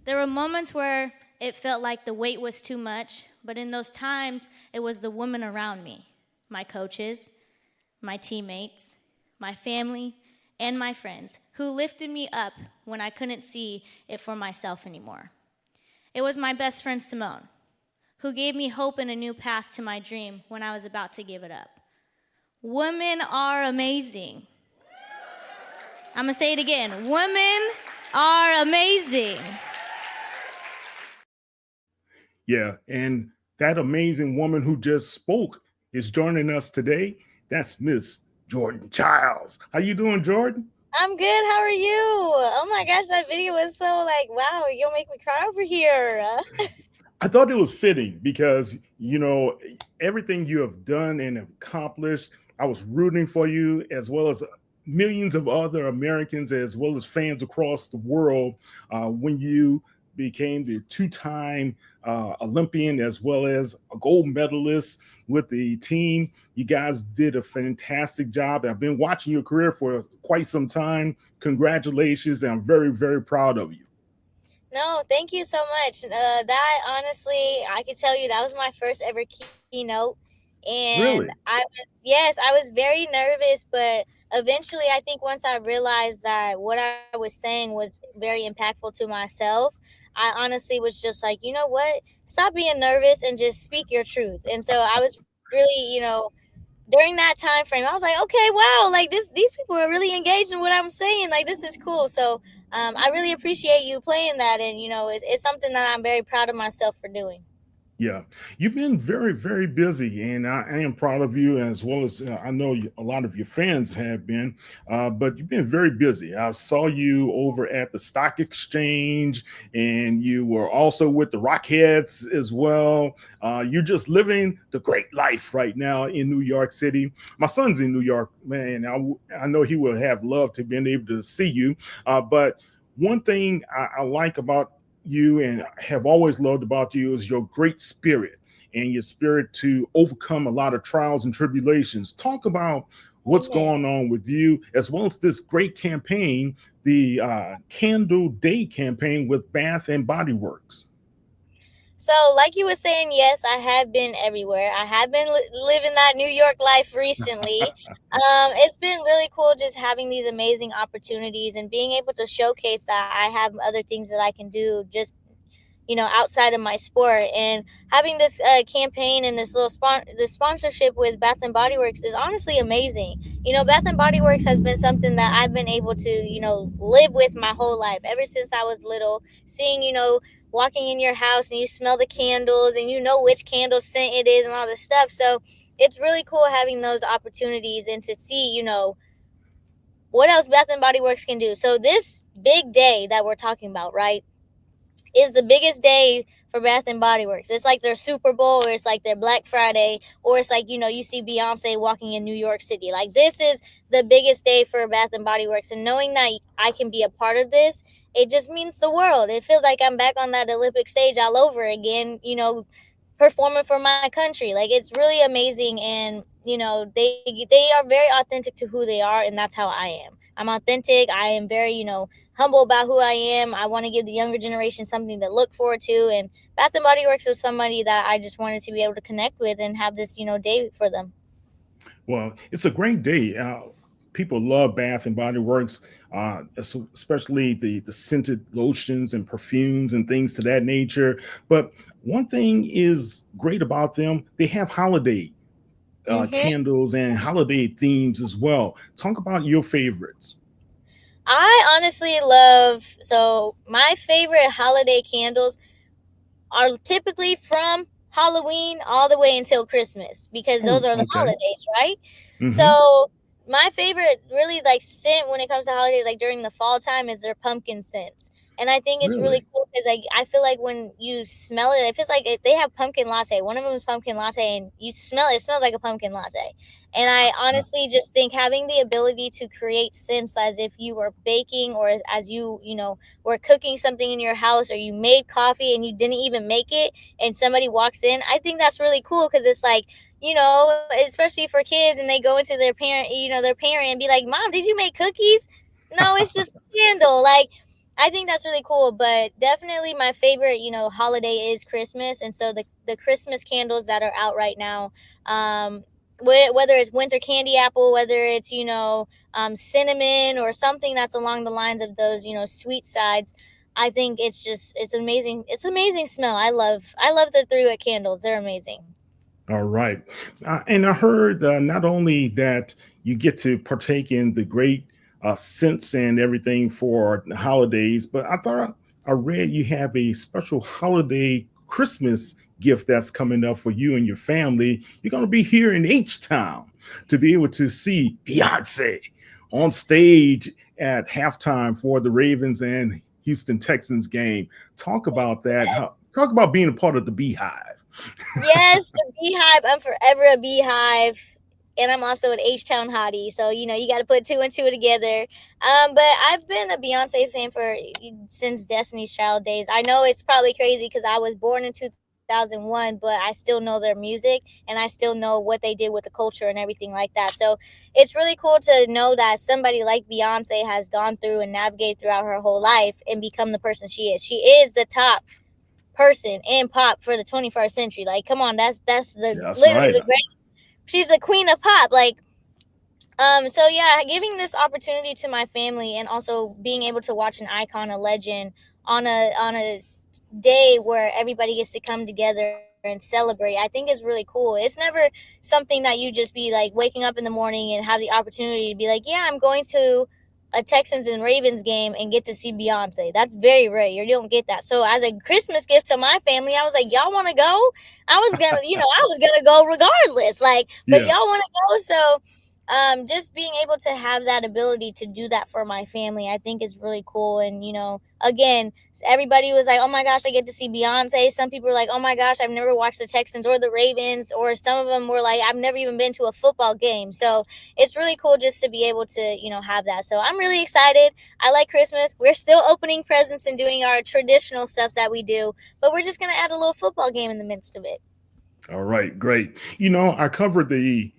There were moments where it felt like the weight was too much, but in those times, it was the women around me, my coaches, my teammates, my family, and my friends who lifted me up when I couldn't see it for myself anymore. It was my best friend Simone, who gave me hope and a new path to my dream when I was about to give it up. Women are amazing. I'm gonna say it again. Women are amazing. Yeah, and that amazing woman who just spoke is joining us today. That's Miss Jordan Chiles. How you doing, Jordan? I'm good. How are you? Oh my gosh, that video was so like, wow, you'll make me cry over here. I thought it was fitting because, everything you have done and accomplished, I was rooting for you as well as millions of other Americans as well as fans across the world when you became the two-time Olympian as well as a gold medalist with the team. You guys did a fantastic job. I've been watching your career for quite some time. Congratulations. And I'm very, very proud of you. No, thank you so much. That honestly, I can tell you that was my first ever keynote, and Really? I was very nervous, but eventually, I think once I realized that what I was saying was very impactful to myself, I honestly was just like, you know what? Stop being nervous and just speak your truth. And so I was really, during that time frame, I was like, okay, wow, like these people are really engaged in what I'm saying. Like this is cool. So I really appreciate you playing that, and it's something that I'm very proud of myself for doing. Yeah, you've been very, very busy, and I am proud of you as well as I know a lot of your fans have been. But you've been very busy. I saw you over at the stock exchange, and you were also with the Rockheads as well. You're just living the great life right now in New York City. My son's in New York, man. I know he would have loved to been able to see you. But one thing I like about you and have always loved about you is your great spirit and your spirit to overcome a lot of trials and tribulations. Talk about what's Amen. going on with you, as well as this great campaign, the Candle Day campaign with Bath and Body Works. So, like you were saying, yes, I have been everywhere. I have been living that New York life recently. It's been really cool just having these amazing opportunities and being able to showcase that I have other things that I can do just outside of my sport, and having this campaign and this this sponsorship with Bath and Body Works is honestly amazing. Bath and Body Works has been something that I've been able to live with my whole life ever since I was little. Seeing walking in your house and you smell the candles and you know which candle scent it is and all this stuff. So it's really cool having those opportunities and to see what else Bath and Body Works can do. So this big day that we're talking about, right, is the biggest day for Bath and Body Works. It's like their Super Bowl, or it's like their Black Friday, or it's like you see Beyonce walking in New York City. Like this is the biggest day for Bath and Body Works, and knowing that I can be a part of this, it just means the world. It feels like I'm back on that Olympic stage all over again. Performing for my country. Like it's really amazing, and they are very authentic to who they are, and that's how I am. I'm authentic. I am very humble about who I am. I want to give the younger generation something to look forward to, and Bath and Body Works was somebody that I just wanted to be able to connect with and have this day for them. Well, it's a great day. People love Bath and Body Works, especially the scented lotions and perfumes and things to that nature. But one thing is great about them, they have holiday Hmm. candles and holiday themes as well. Talk about your favorites. I honestly love, so my favorite holiday candles are typically from Halloween all the way until Christmas, because those Oh, are the okay. holidays, right? Hmm. So my favorite really like scent when it comes to holidays, like during the fall time, is their pumpkin scents. And I think it's really Really? cool because I feel like when you smell it, it feels like they have pumpkin latte. One of them is pumpkin latte, and you smell it, it smells like a pumpkin latte. And I honestly just think having the ability to create scents as if you were baking, or as were cooking something in your house, or you made coffee and you didn't even make it, and somebody walks in, I think that's really cool because it's like, especially for kids, and they go into their parent and be like, "Mom, did you make cookies?" No, it's just a candle. Like I think that's really cool, but definitely my favorite, holiday is Christmas, and so the Christmas candles that are out right now, whether it's winter candy apple, whether it's cinnamon or something that's along the lines of those sweet sides, I think it's amazing. It's amazing smell. I love the 3 wick candles. They're amazing. All right. And I heard not only that you get to partake in the great scents and everything for the holidays, but I read you have a special holiday Christmas gift that's coming up for you and your family. You're going to be here in H Town to be able to see Beyonce on stage at halftime for the Ravens and Houston Texans game. Talk about that. Talk about being a part of the Beehive. Yes, the beehive. I'm forever a beehive. And I'm also an H Town hottie. So, you got to put two and two together. But I've been a Beyonce fan since Destiny's Child days. I know it's probably crazy because I was born in 2001, but I still know their music and I still know what they did with the culture and everything like that. So it's really cool to know that somebody like Beyonce has gone through and navigated throughout her whole life and become the person she is. She is the top person in pop for the 21st century. Like, come on, that's the That's literally right. the great. She's the queen of pop. Like, so yeah, giving this opportunity to my family and also being able to watch an icon, a legend, on a day where everybody gets to come together and celebrate, I think is really cool. It's never something that you just be like waking up in the morning and have the opportunity to be like, yeah, I'm going to a Texans and Ravens game and get to see Beyonce. That's very rare. You don't get that. So as a Christmas gift to my family, I was like, y'all want to go? I was gonna go regardless. Like, but Yeah. y'all want to go? So just being able to have that ability to do that for my family, I think is really cool. And again, everybody was like, "Oh my gosh, I get to see Beyonce." Some people were like, "Oh my gosh, I've never watched the Texans or the Ravens," or some of them were like, "I've never even been to a football game." So it's really cool just to be able to have that. So I'm really excited. I like Christmas. We're still opening presents and doing our traditional stuff that we do, but we're just gonna add a little football game in the midst of it. All right. Great. I covered the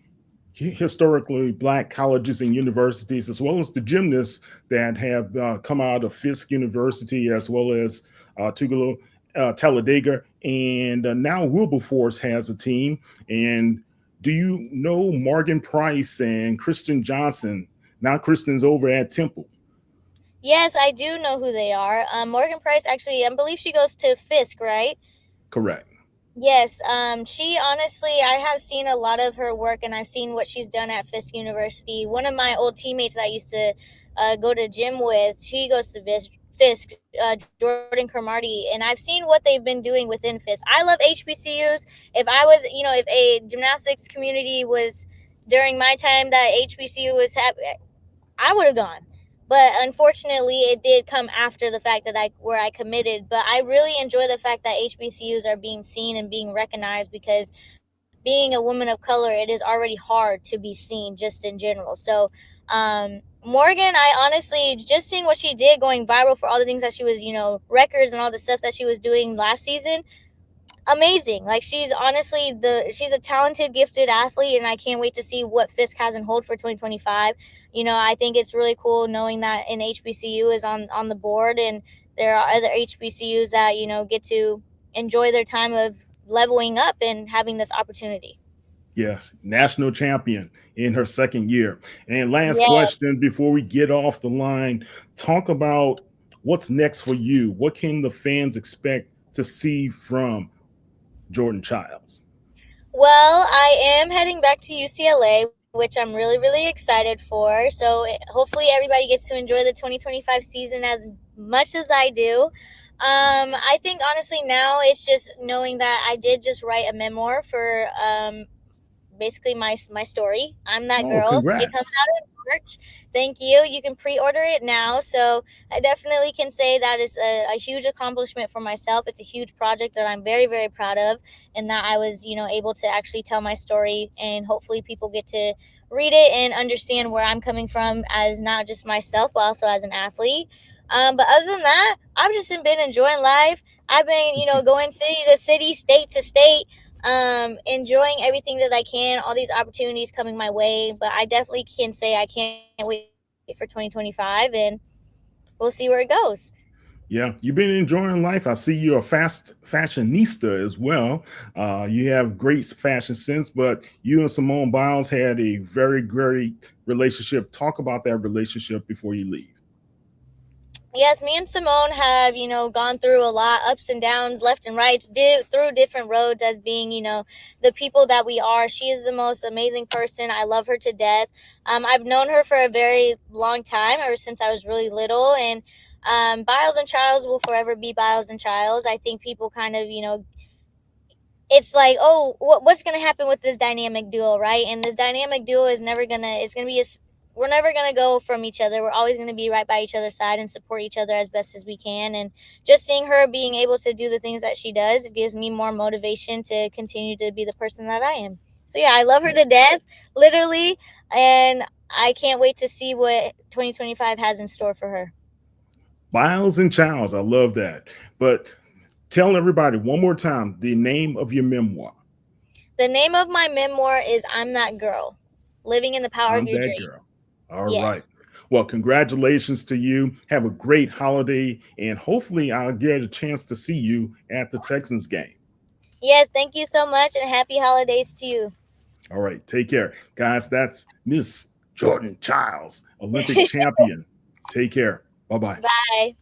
historically black colleges and universities, as well as the gymnasts that have come out of Fisk University, as well as Tugelo, Talladega, and now Wilberforce has a team. And do you know Morgan Price and Kristen Johnson? Now Kristen's over at Temple. Yes, I do know who they are. Morgan Price, actually, I believe she goes to Fisk, right? Correct. Yes, she honestly, I have seen a lot of her work and I've seen what she's done at Fisk University. One of my old teammates I used to go to gym with, she goes to Fisk, Jordan Cromartie, and I've seen what they've been doing within Fisk. I love HBCUs. If I was, if a gymnastics community was during my time that HBCU was I would have gone. But unfortunately, it did come after the fact that I committed. But I really enjoy the fact that HBCUs are being seen and being recognized because being a woman of color, it is already hard to be seen just in general. So, Morgan, I honestly just seeing what she did, going viral for all the things that she was, records and all the stuff that she was doing last season, amazing. Like she's honestly she's a talented, gifted athlete, and I can't wait to see what Fisk has in hold for 2025. I think it's really cool knowing that an HBCU is on the board, and there are other HBCUs that get to enjoy their time of leveling up and having this opportunity. Yes, national champion in her second year. And last Yeah. question before we get off the line, talk about what's next for you. What can the fans expect to see from Jordan Childs? Well, I am heading back to UCLA, which I'm really, really excited for. So hopefully everybody gets to enjoy the 2025 season as much as I do. I think honestly now it's just knowing that I did just write a memoir for basically my story. I'm that Oh, girl. It comes congrats. out in March. Thank you. You can pre-order it now. So I definitely can say that is a huge accomplishment for myself. It's a huge project that I'm very, very proud of, and that I was, able to actually tell my story, and hopefully people get to read it and understand where I'm coming from as not just myself, but also as an athlete. But other than that, I've just been enjoying life. I've been, going city to city, state to state, enjoying everything that I can, all these opportunities coming my way. But I definitely can say I can't wait for 2025, and we'll see where it goes. Yeah, you've been enjoying life. I see you're a fast fashionista as well. You have great fashion sense, but you and Simone Biles had a very great relationship. Talk about that relationship before you leave. Yes, me and Simone have, gone through a lot, ups and downs, left and right, did through different roads as being, the people that we are. She is the most amazing person. I love her to death. I've known her for a very long time, ever since I was really little. And Biles and Chiles will forever be Biles and Chiles. I think people kind of, it's like, oh, what's going to happen with this dynamic duo, right? And this dynamic duo is never going to, it's going to be, we're never going to go from each other. We're always going to be right by each other's side and support each other as best as we can. And just seeing her being able to do the things that she does, it gives me more motivation to continue to be the person that I am. So yeah, I love her to death, literally. And I can't wait to see what 2025 has in store for her. Biles and Childs, I love that. But tell everybody one more time the name of your memoir. The name of my memoir is I'm That Girl, Living in the Power of I'm Your that Dream. girl. All right. Yes. Well, congratulations to you. Have a great holiday, and hopefully, I'll get a chance to see you at the Texans game. Yes, thank you so much and happy holidays to you. All right. Take care. Guys, that's Miss Jordan Chiles, Olympic champion. Take care. Bye bye. Bye.